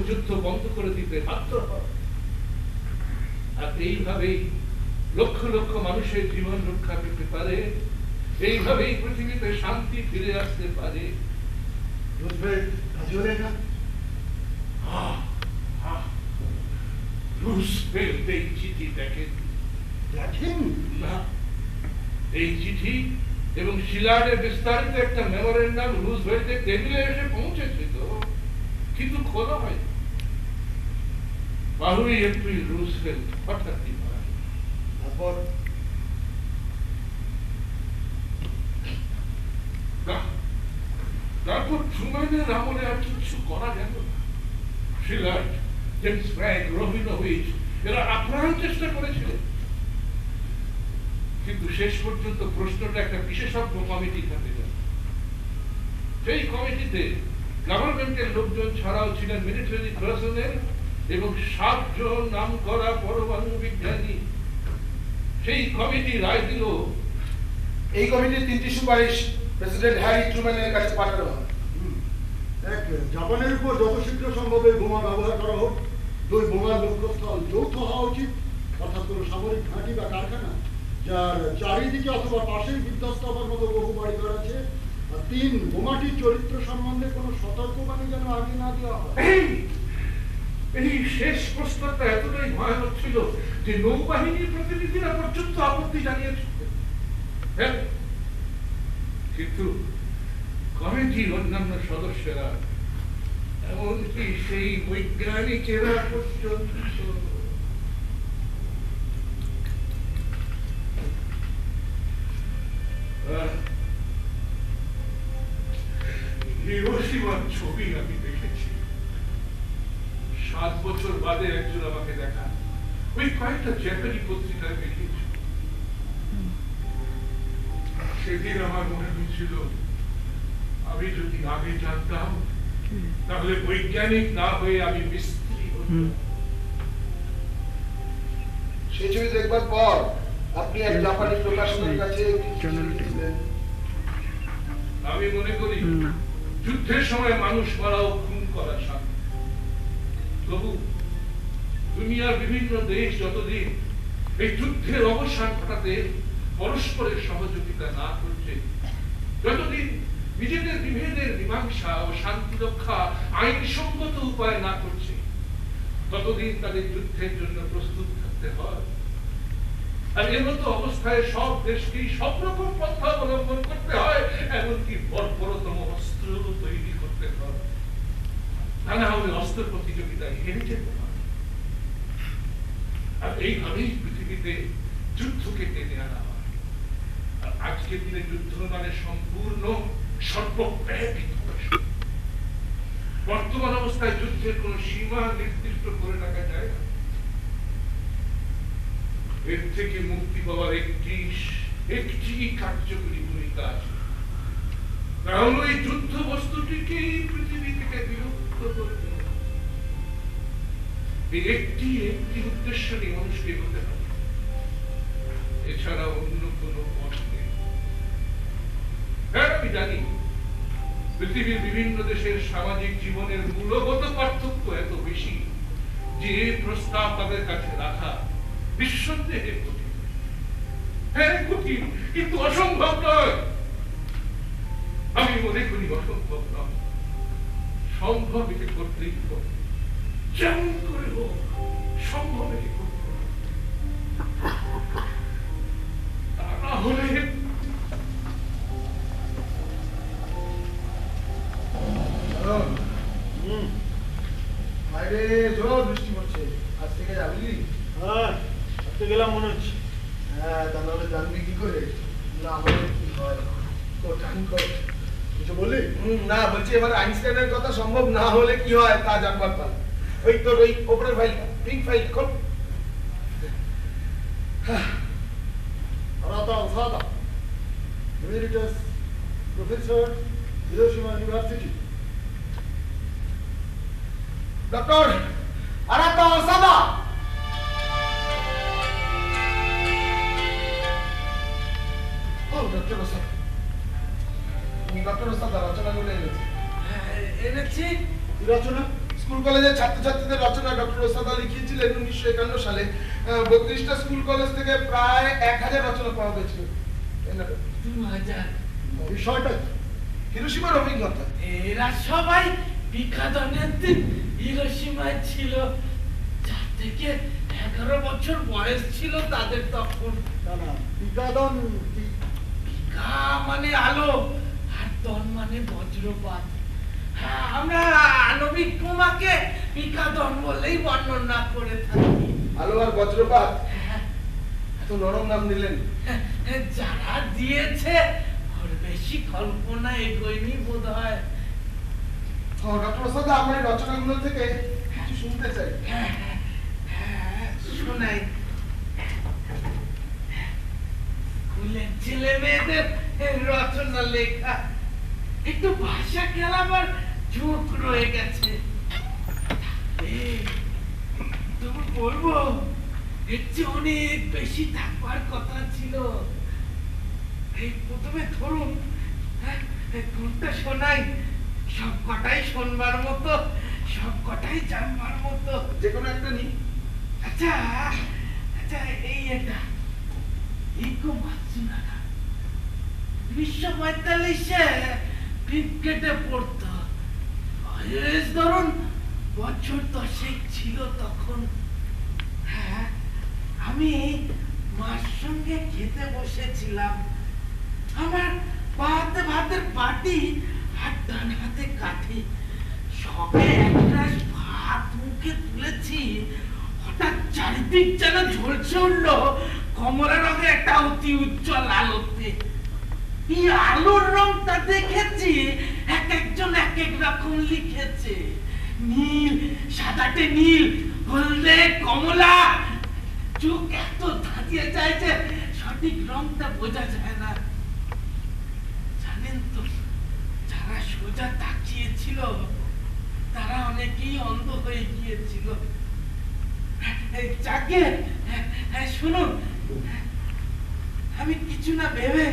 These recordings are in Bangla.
যুদ্ধ বন্ধ করে দিতে বাধ্য হয়। আর এইভাবেই লক্ষ লক্ষ মানুষের জীবন রক্ষা পেতে পারে, এইভাবেই পৃথিবীতে শান্তি ফিরে আসতে পারে। রুজভেল্ট রাজি হলেন না? রুজভেল্ট এই চিঠি দেখেন না? এই চিঠি এবং শিলার্ডের বিস্তারিত একটা মেমোরেন্ডাম রুজভেল্টের টেবিলে এসে পৌঁছেছিল, কিন্তু খোলা হয় বারোই এপ্রিল রুজভেল্ট হঠাৎই মারা গেল। তারপর ট্রুম্যানের আমলে আর কিছু করা গেল না। শিলার্ড, জেমস ব্র্যাগ, রবিনোভিচ এরা আপ্রাণ চেষ্টা করেছিলেন, কিন্তু শেষ পর্যন্ত প্রশ্নটা একটা বিশেষজ্ঞ কমিটির হাতে গেল। সেই কমিটিতে গভর্নমেন্টের লোকজন ছাড়াও ছিলেন মিলিটারি পার্সোনেল এবং 7 জন নাম করা পরমাণু বিজ্ঞানী। সেই কমিটি রায় দিল, এই কমিটির 3টি সুপারিশ প্রেসিডেন্ট হ্যারি ট্রুম্যানের কাছে পাঠানো হয়। এক, জাপানের উপর যত শীঘ্র সম্ভব এই বোমা ব্যবহার করা হোক। 2, বোমার লক্ষ্যস্থল যৌথ হওয়া উচিত, অর্থাৎ কোনো সামরিক ঘাঁটি বা কারখানা যার চারিদিকে অথবা পাশেই বিধ্বস্ত হওয়ার মতো বহু বাড়িঘর আছে। আর 3, বোমাটির চরিত্র সম্বন্ধে কোনো সতর্কবাণী যেন আগে না দেওয়া হয়। এই শেষ প্রস্তাবটা এতটাই ভয়ানক ছিল যে নৌবাহিনীর প্রতিনিধিরা পর্যন্ত আপত্তি জানিয়েছিলেন। কিন্তু কমিটির অন্যান্য সদস্যরা, এমনকি সেই বৈজ্ঞানিকেরা পর্যন্ত হিরোশিমার ছবি আমি দেখেছি। 7 বছর বাদে একজন আমাকে দেখা, ওই কয়েকটা জাপানি পত্রিকায় দেখিয়েছি। সেদিন আমার মনে হয়েছিল, আমি যদি আগে জানতাম তাহলে বৈজ্ঞানিক না হয়ে আমি মিস্ত্রি হতাম। সেই ছবি দেখবার পর আপনি এক জাপানি প্রকাশকের কাছে আমি মনে করি যুদ্ধের সময় মানুষ মারাও খুন করা শান্তি। তবু দুনিয়ার বিভিন্ন দেশ যতদিন এই যুদ্ধের অবসান ঘটাতে পরস্পরের সহযোগিতা না করছে, যতদিন নিজেদের বিভেদের মীমাংসা ও শান্তি রক্ষা আইনসঙ্গত উপায় না করছে, ততদিন তাদের যুদ্ধের জন্য প্রস্তুত থাকতে হয়। আর এমতো অবস্থায় সব দেশকেই সব রকম পন্থা অবলম্বন করতে হয়, এমনকি বর্বরতম অস্ত্র তৈরি করতে হয়। তা না হলে অস্ত্র প্রতিযোগিতায় হেরে যেতে হয়। আর এইভাবেই পৃথিবীতে যুদ্ধকে টেনে আনা হয়। আর আজকের দিনে যুদ্ধ মানে সম্পূর্ণ সর্বব্যাপী ধ্বংস। বর্তমান অবস্থায় যুদ্ধের কোন সীমা নির্দিষ্ট করে রাখা যায় না। এর থেকে মুক্তি পাওয়ার একটি কার্যকরী ভূমিকা আছে, তাহলে এই যুদ্ধ বস্তুটিকেই পৃথিবী থেকে বিলুপ্ত করতে হবে। এই একটি উদ্দেশ্য নিয়ে মানুষকে হতে হবে, এছাড়া অন্য কোনো পথ নেই। হ্যাঁ, আমি জানি পৃথিবীর বিভিন্ন দেশের সামাজিক জীবনের মূলগত পার্থক্য এত বেশি যে প্রস্তাব তাদের কাছে রাখা নিঃসন্দেহে কঠিন। হ্যাঁ কঠিন, কিন্তু অসম্ভব নয়। আমি মনে করি অসম্ভব নয়, সম্ভব একে করতেই হবে। যেমন করে হোক সম্ভব একে করতে হবে। তা না হলে বাইরে জোর বৃষ্টি পড়ছে, আজ থেকে যাবি? হ্যাঁ, আজকে গেলাম মনে হচ্ছে। হ্যাঁ, তাহলে জানবি কি করে? না হলে কি হয়? কিছু বললি? না, বলছি এবার আইনস্টাইনের কথা সম্ভব না হলে কি হয় তা জানবার পাল। ওই তোর ওই ওপরের ফাইলটা, পিঙ্ক ফাইল খোল। Arata Osada, emeritus professor, Hiroshima University. Doctor Arata Osada. ও ডক্টর ওসাদা, ডক্টর ওসাদা রচনাগুলো এনেছি। এনেছি কি রচনা? স্কুল কলেজের ছাত্রছাত্রীদের রচনা ডক্টর ওস্তাদ আলী লিখিয়েছিলেন 1951 সালে। 32টা স্কুল কলেজ থেকে প্রায় 1000 রচনা পাওয়া গেছিল। 2000। বিষয়টা হিরোশিমার অভিজ্ঞতা। এরা সবাই পিকাদনের দিন হিরোশিমায় ছিল। 4 থেকে 11 বছর বয়স ছিল তাদের তখন। না বিকাদন পিকা মানে আলো আর দন মানে বজ্রপাত। হ্যাঁ, আমরা আণবিক বোমাকে পিকাদন বলেই বর্ণনা করে থাকি। আলো আর বজ্রপাত, এত নরম নাম দিলেন। যারা দিয়েছে ওর বেশি কল্পনা এগোয়নি বোধ হয়। ডক্টর ওস্তাদ আমার এই রচনাগুলো থেকে কিছু শুনতে চাই। শোনাই। স্কুলের ছেলে মেয়েদের রচনা লেখা একটু ভাষা খেলাবার ঝোঁক রয়ে গেছে। তবু বলবো এর চেয়ে অনেক বেশি থাকবার কথা ছিল। এই প্রথমে ধরুন কোনটা শোনাই, সব কটাই শোনবার মতো, সব কটাই জানবার মতো। যে কোনো একটা নি। আচ্ছা আচ্ছা, এই এটা ইকো মাতসুনাগা 1945-এ ক্রিকেটে পড়তো। বয়স ধরুন বছর 10 ছিল তখন। হ্যাঁ, আমি মার সঙ্গে খেতে বসেছিলাম। আমার বাতে ভাতের বাটি আর ডান হাতে কাঠি। সবে এক গ্লাস ভাত মুখে তুলেছি, হঠাৎ চারিদিক যেন ঝলসে উঠলো কমলা রঙের একটা অতি উজ্জ্বল আলোতে। এই আলোর রংটা দেখেছি এক একজন এক এক রকম লিখেছে। নীল, সাদাটে নীল, হলদে, কমলা। চোখ এত ধাঁধিয়ে যায় যে সঠিক রংটা বোঝা যায় না। জানেন তো, যারা সোজা তাকিয়েছিল তারা অনেকেই অন্ধ হয়ে গিয়েছিল। যাকে শুনুন, আমি কিছু না ভেবে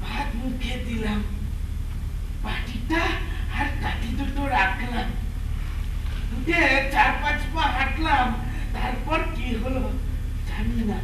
ভাত মুখে দিলাম, বাটিটা আর কাঠি দুটো রাখলাম, 4-5 পা হাঁটলাম। তারপর কি হলো জানি না।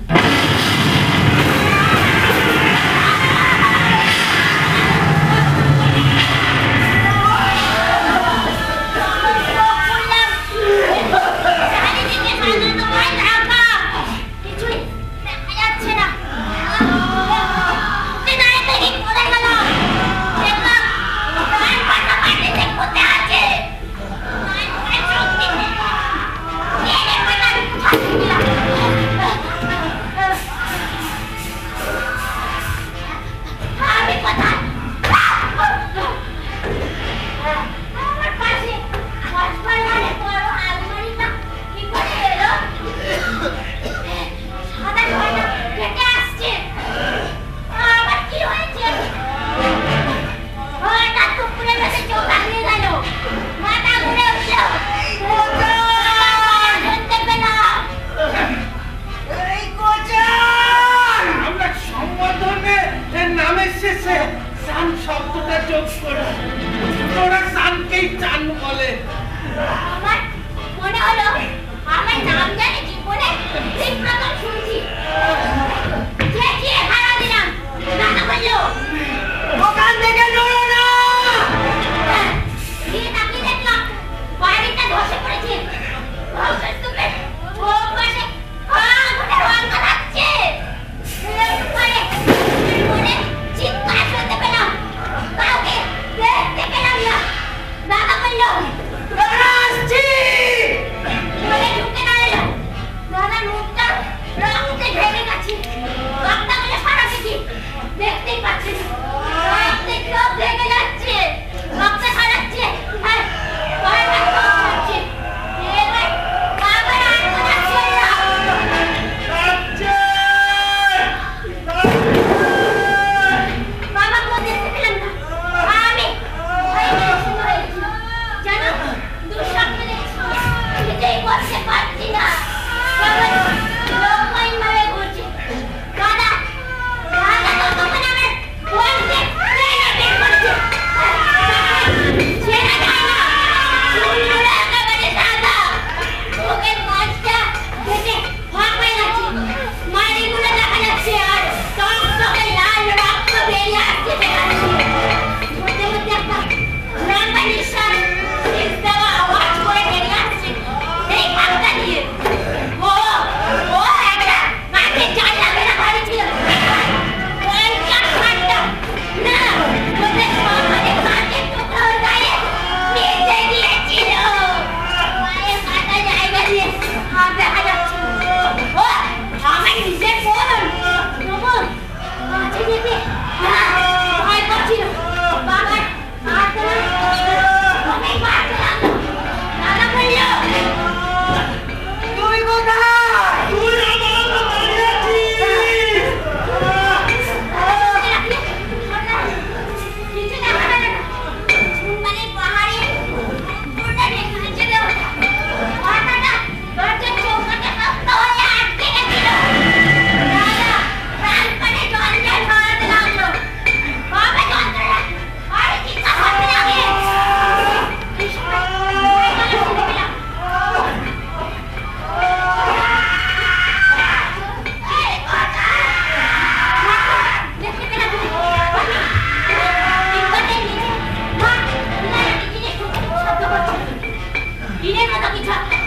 টিনের মতো কিছু একটা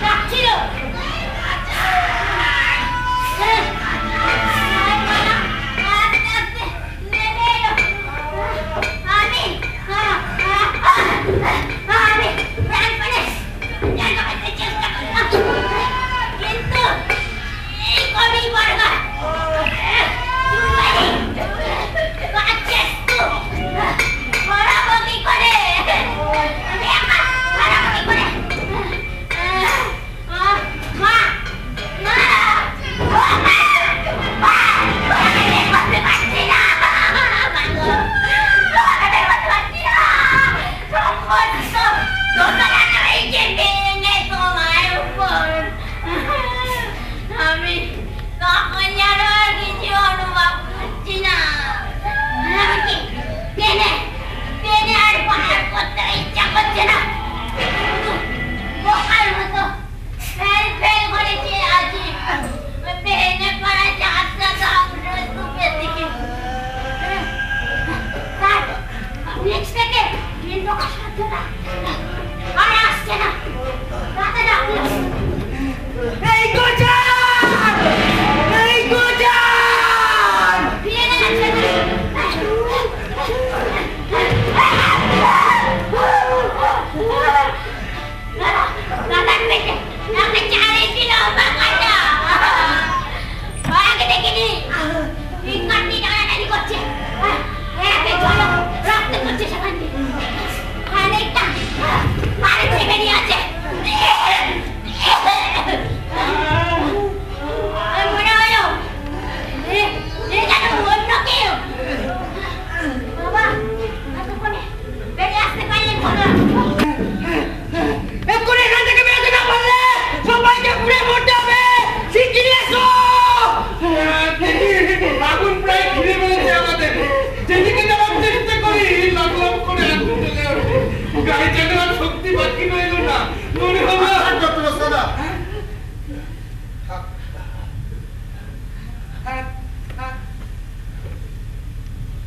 ডাকছিল।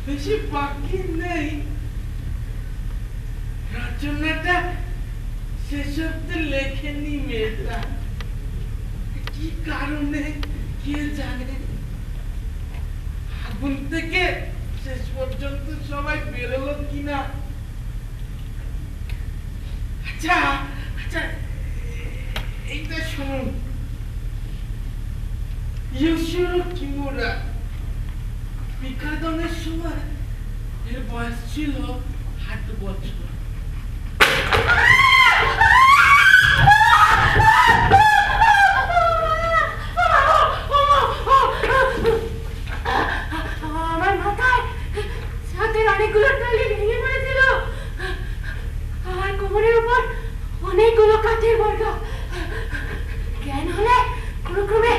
বেশি বাকি নেই। রচনাটা শেষ অব্দি লেখেনি মেয়েটা, কি কারণে কে জানে। আগুন থেকে শেষ পর্যন্ত সবাই বেরোলো কিনা। আচ্ছা আচ্ছা, এইটা শুনুন। ইয়োশিরো কিমুরা বিকাদনের সময় এর বয়স ছিল 8 বছর। আমার মাথায় ছাদের অনেকগুলো টালি ভেঙে পড়েছিল। আমার কোমরের উপর অনেকগুলো কাঠের বর্গা। জ্ঞান হলে কোনো ক্রমে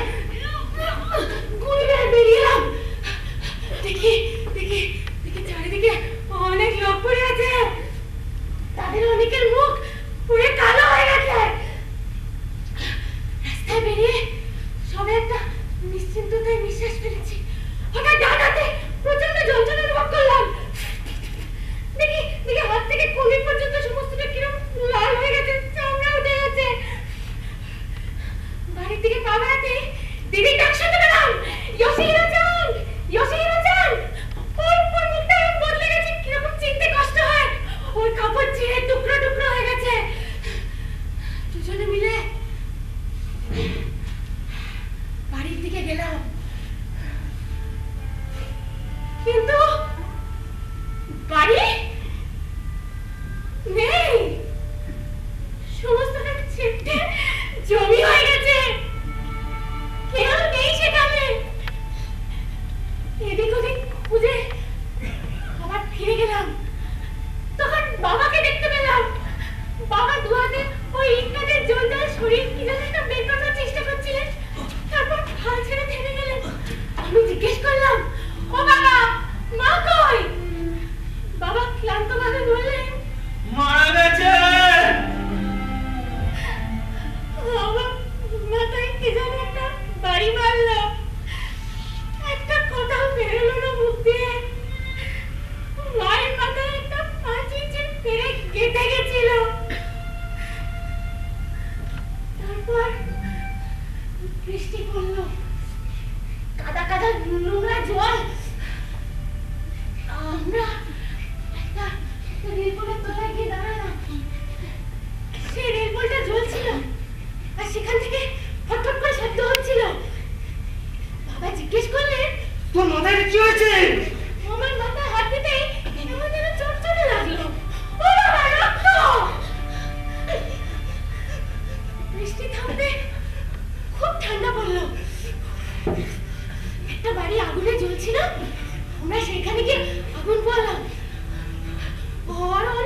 গুলি মেরে বেরিয়ে এলাম। দেখি দেখি দেখি চারিদিকে অনেক লোক পড়ে আছে। তাদের অনেকের মুখ পুরো কালো হয়ে গেছে। রাস্তায় বেরিয়ে সবে একটা নিশ্চিন্ততায় নিঃশ্বাস ফেলেছি। হঠাৎ ডান হাতে প্রচন্ড যন্ত্রণা অনুভব করলাম। দেখি দেখি হাত থেকে কলি পর্যন্ত সমস্তটা কিরকম লাল হয়ে গেছে, চামড়া উঠে গেছে। বাড়ির দিকে পা বাড়াতে দিদির ডাক শুনতে পেলাম, ইয়োশিহিরো-চান, ইয়োশিহিরো-চান। ওর মুখটা বদলে গেছে, কিরকম চিনতে কষ্ট হয়। ওর কাপড় ছিঁড়ে টুকরো টুকরো হয়ে গেছে। দুজনে মিলে বাড়ির দিকে গেলাম, কিন্তু বাড়ি নেই। সমস্তটা ছেটে জমি হয়ে গেছে, কেউ নেই সেখানে। এদিক ওদিক খুঁজে আবার ফিরে গেলাম। তখন বাবাকে দেখতে পেলাম। বাবা দু হাতে ওই ইটকাঠের জঞ্জাল শরীর কি যেন একটা বের করার চেষ্টা করছিলেন। তারপর হাল ছেড়ে থেমে গেলেন। আমি জিজ্ঞেস করলাম, ও বাবা, মা কই? বাবা ক্লান্ত ভাবে বললেন, মারা গেছে। বাবা আগুনটা জ্বলছিল আর সেখান থেকে ফটফট করে শব্দ হচ্ছিল। বাবা জিজ্ঞেস করলেন, তোর মাথায় কি হয়েছে? আমার মাথায় হাত দিতেই কেমন যেন চড়চড়ে লাগলো। ও বাবা, রক্ত! বৃষ্টি থামতে খুব ঠান্ডা পড়লো। একটা বাড়ি আগুনে জ্বলছিল, আমরা সেখানে গিয়ে আগুন পোয়ালাম। বড়